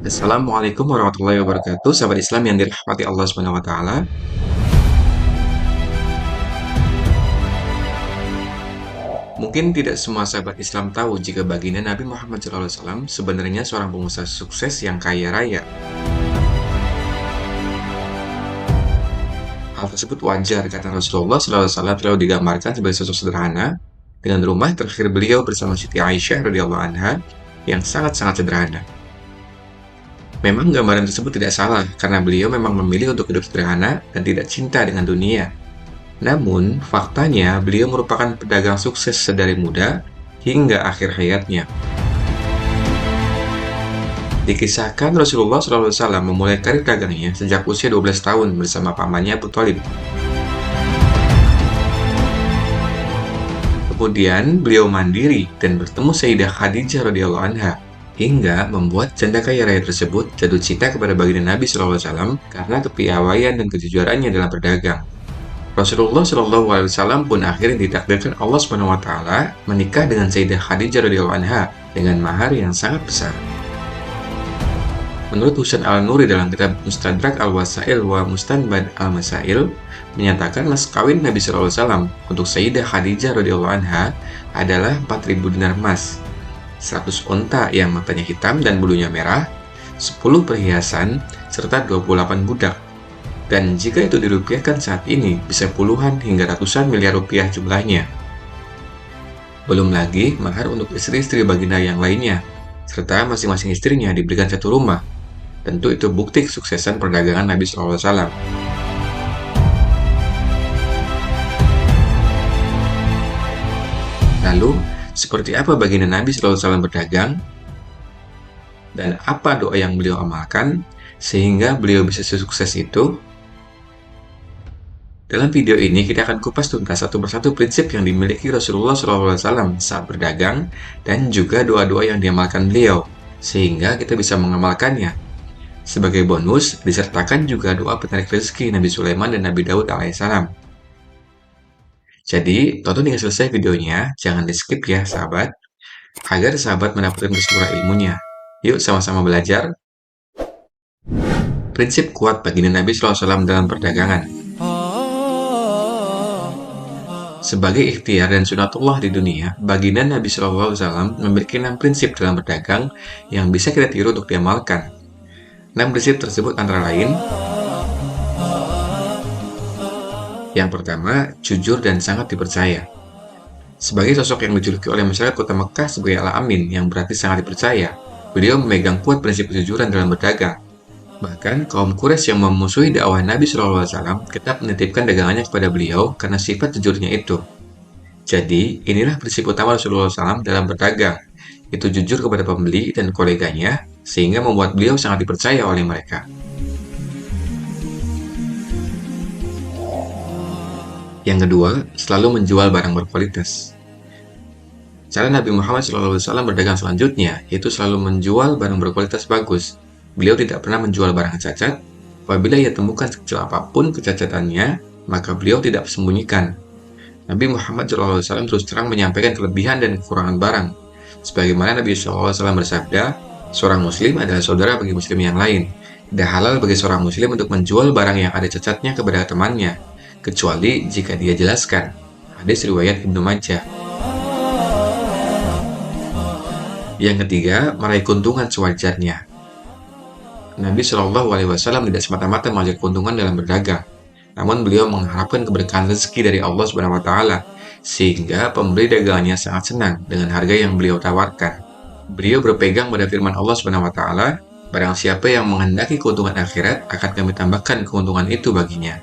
Assalamualaikum warahmatullahi wabarakatuh, sahabat Islam yang dirahmati Allah Subhanahu wa taala. Mungkin tidak semua sahabat Islam tahu jika baginda Nabi Muhammad SAW sebenarnya seorang pengusaha sukses yang kaya raya. Hal tersebut wajar karena Rasulullah SAW selalu digambarkan sebagai sosok sederhana dengan rumah terakhir beliau bersama Siti Aisyah radhiyallahu anha yang sangat-sangat sederhana. Memang gambaran tersebut tidak salah karena beliau memang memilih untuk hidup sederhana dan tidak cinta dengan dunia. Namun, faktanya beliau merupakan pedagang sukses sedari muda hingga akhir hayatnya. Dikisahkan Rasulullah SAW memulai karir dagangnya sejak usia 12 tahun bersama pamannya Abu Thalib. Kemudian beliau mandiri dan bertemu Sayyidah Khadijah radhiyallahu anha hingga membuat janda kaya raya tersebut jatuh cinta kepada baginda Nabi SAW karena kepiawaian dan kejujurannya dalam berdagang. Rasulullah SAW pun akhirnya ditakdirkan Allah SWT menikah dengan Sayyidah Khadijah radhiyallahu anha dengan mahar yang sangat besar. Menurut Husain Al-Nuri dalam kitab Mustadrak Al-Wasail wa Mustanbad Al-Masail menyatakan mas kawin Nabi SAW untuk Sayyidah Khadijah radhiyallahu anha adalah 4.000 dinar emas, 100 unta yang matanya hitam dan bulunya merah, 10 perhiasan, serta 28 budak. Dan jika itu dirupiahkan saat ini, bisa puluhan hingga ratusan miliar rupiah jumlahnya. Belum lagi mahar untuk istri-istri baginda yang lainnya, serta masing-masing istrinya diberikan satu rumah. Tentu itu bukti kesuksesan perdagangan Nabi SAW. Lalu, seperti apa baginda Nabi SAW berdagang? Dan apa doa yang beliau amalkan sehingga beliau bisa sukses itu? Dalam video ini kita akan kupas tuntas satu persatu prinsip yang dimiliki Rasulullah SAW saat berdagang dan juga doa-doa yang diamalkan beliau, sehingga kita bisa mengamalkannya. Sebagai bonus, disertakan juga doa penarik rezeki Nabi Sulaiman dan Nabi Daud alaihissalam. Jadi, tonton hingga selesai videonya, jangan di-skip ya sahabat, agar sahabat mendapatkan keseluruhan ilmunya. Yuk sama-sama belajar. Prinsip kuat baginda Nabi SAW dalam perdagangan. Sebagai ikhtiar dan sunatullah di dunia, baginda Nabi SAW memiliki 6 prinsip dalam berdagang yang bisa kita tiru untuk diamalkan. 6 prinsip tersebut antara lain: yang pertama, jujur dan sangat dipercaya. Sebagai sosok yang dijuluki oleh masyarakat kota Mekah sebagai Al-Amin yang berarti sangat dipercaya, beliau memegang kuat prinsip kejujuran dalam berdagang. Bahkan, kaum Quraisy yang memusuhi dakwah Nabi SAW tetap menitipkan dagangannya kepada beliau karena sifat jujurnya itu. Jadi, inilah prinsip utama Rasulullah SAW dalam berdagang, itu jujur kepada pembeli dan koleganya, sehingga membuat beliau sangat dipercaya oleh mereka. Yang kedua, selalu menjual barang berkualitas. Cara Nabi Muhammad SAW berdagang selanjutnya, yaitu selalu menjual barang berkualitas bagus. Beliau tidak pernah menjual barang cacat. Apabila ia temukan sekecil apapun kecacatannya, maka beliau tidak sembunyikan. Nabi Muhammad SAW terus terang menyampaikan kelebihan dan kekurangan barang. Sebagaimana Nabi SAW bersabda, seorang muslim adalah saudara bagi muslim yang lain. Tidak halal bagi seorang muslim untuk menjual barang yang ada cacatnya kepada temannya, kecuali jika dia jelaskan. Hadis riwayat Ibnu Majah. Yang ketiga, meraih keuntungan sewajarnya. Nabi SAW tidak semata-mata meraih keuntungan dalam berdagang, namun beliau mengharapkan keberkahan rezeki dari Allah SWT, sehingga pembeli dagangannya sangat senang dengan harga yang beliau tawarkan. Beliau berpegang pada firman Allah SWT, barang siapa yang menghendaki keuntungan akhirat, akan kami tambahkan keuntungan itu baginya.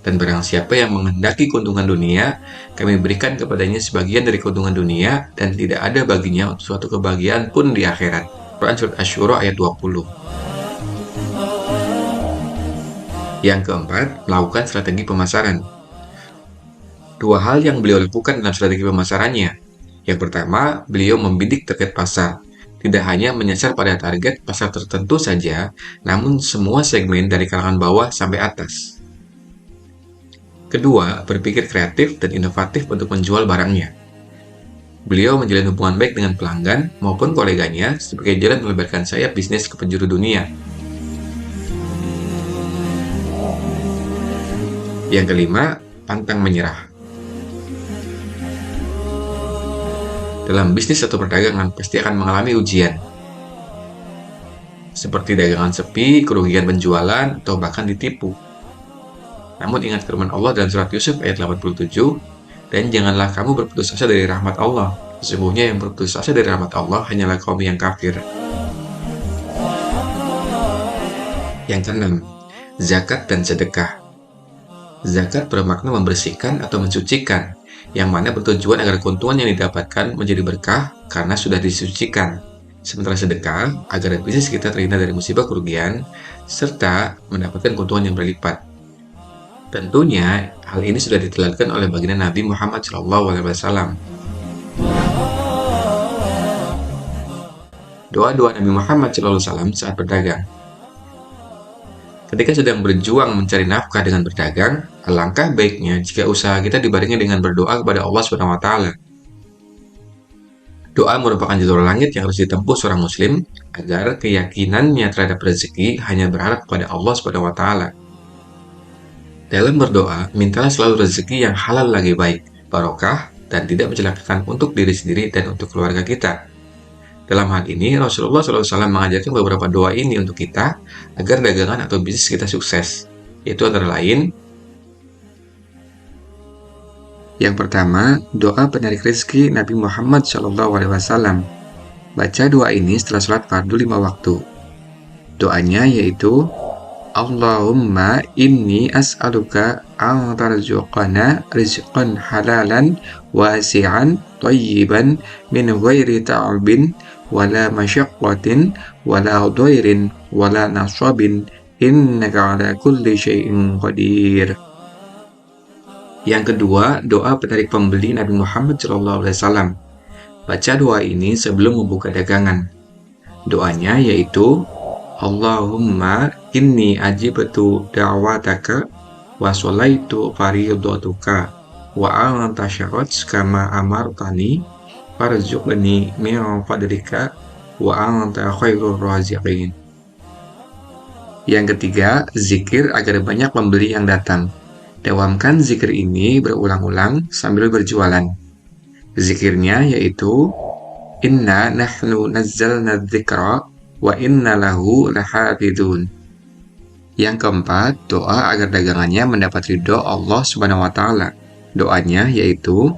Dan barang siapa yang menghendaki keuntungan dunia, kami berikan kepadanya sebagian dari keuntungan dunia, dan tidak ada baginya suatu kebahagiaan pun di akhirat. Quran Surat Asy-Syura ayat 20. Yang keempat, melakukan strategi pemasaran. Dua hal yang beliau lakukan dalam strategi pemasarannya. Yang pertama, beliau membidik target pasar. Tidak hanya menyasar pada target pasar tertentu saja, namun semua segmen dari kalangan bawah sampai atas. Kedua, berpikir kreatif dan inovatif untuk menjual barangnya. Beliau menjalin hubungan baik dengan pelanggan maupun koleganya sebagai jalan melebarkan sayap bisnis ke penjuru dunia. Yang kelima, pantang menyerah. Dalam bisnis atau perdagangan pasti akan mengalami ujian, seperti dagangan sepi, kerugian penjualan, atau bahkan ditipu. Namun ingat firman Allah dalam surat Yusuf ayat 87, dan janganlah kamu berputus asa dari rahmat Allah. Sesungguhnya yang berputus asa dari rahmat Allah hanyalah kaum yang kafir. Yang keenam, zakat dan sedekah. Zakat bermakna membersihkan atau mensucikan, yang mana bertujuan agar keuntungan yang didapatkan menjadi berkah karena sudah disucikan. Sementara sedekah, agar bisnis kita terhindar dari musibah kerugian, serta mendapatkan keuntungan yang berlipat. Tentunya, hal ini sudah diteladkan oleh baginda Nabi Muhammad SAW. Doa-doa Nabi Muhammad SAW saat berdagang. Ketika sedang berjuang mencari nafkah dengan berdagang, alangkah baiknya jika usaha kita dibarengi dengan berdoa kepada Allah SWT. Doa merupakan jalur langit yang harus ditempuh seorang muslim agar keyakinannya terhadap rezeki hanya berharap kepada Allah SWT. Dalam berdoa, mintalah selalu rezeki yang halal lagi baik, barokah, dan tidak mencelakakan untuk diri sendiri dan untuk keluarga kita. Dalam hal ini, Rasulullah SAW mengajarkan beberapa doa ini untuk kita agar dagangan atau bisnis kita sukses, yaitu antara lain: yang pertama, doa penarik rezeki Nabi Muhammad SAW. Baca doa ini setelah sholat fardu 5 waktu. Doanya yaitu: Allahumma inni as'aluka an tarzuqana rizqan halalan wasi'an thayyiban min ghairi ta'abin wala masyaqqatin wala dhairin wala nasabin innaka ala kulli syai'in qadir. Yang kedua, doa penarik pembeli Nabi Muhammad SAW. Baca doa ini sebelum membuka dagangan. Doanya yaitu: Allahumma inni ajibtu da'wataka wa sholaitu faridatuka wa anta syarat kama amartani farzuqni min fadlika wa anta khairur raziqin. Yang ketiga, zikir agar banyak pembeli yang datang. Dawamkan zikir ini berulang-ulang sambil berjualan. Zikirnya yaitu: Inna nahnu nazzalna dzikra wa inna lahu lahafidun. Yang keempat, doa agar dagangannya mendapat ridho Allah Subhanahu wa taala. Doanya yaitu: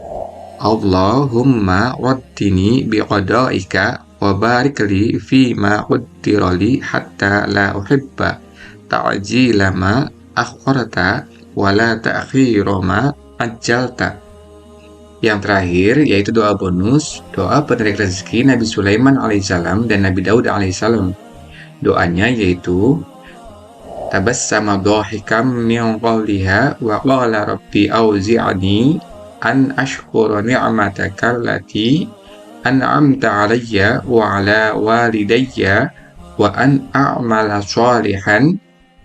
Allahumma waddini biqadaika wa barik li fi ma qaddara li hatta la uhibba ta'jila ma akharta wa la ta'khira ma ajjalta. Yang terakhir yaitu doa bonus, doa penarik rezeki Nabi Sulaiman alaihissalam dan Nabi Daud alaihissalam. Doanya yaitu: tabassama dhahikam min qawliha wa qala rabbi auzi'ni an ashkura ni'mataka allati an'amta alayya wa ala walidayya wa an a'mala shalihan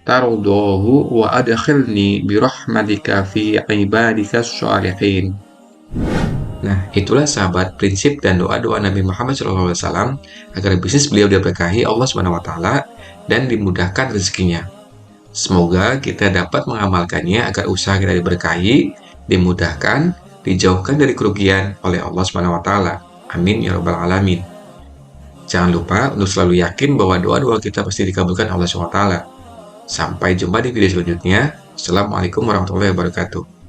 tardahu wa adkhilni bi rahmatika fi ibadika shalihin. Nah, itulah sahabat prinsip dan doa-doa Nabi Muhammad SAW agar bisnis beliau diberkahi Allah SWT dan dimudahkan rezekinya. Semoga kita dapat mengamalkannya agar usaha kita diberkahi, dimudahkan, dijauhkan dari kerugian oleh Allah SWT. Amin ya rabbal alamin. Jangan lupa untuk selalu yakin bahwa doa-doa kita pasti dikabulkan Allah SWT. Sampai jumpa di video selanjutnya. Assalamualaikum warahmatullahi wabarakatuh.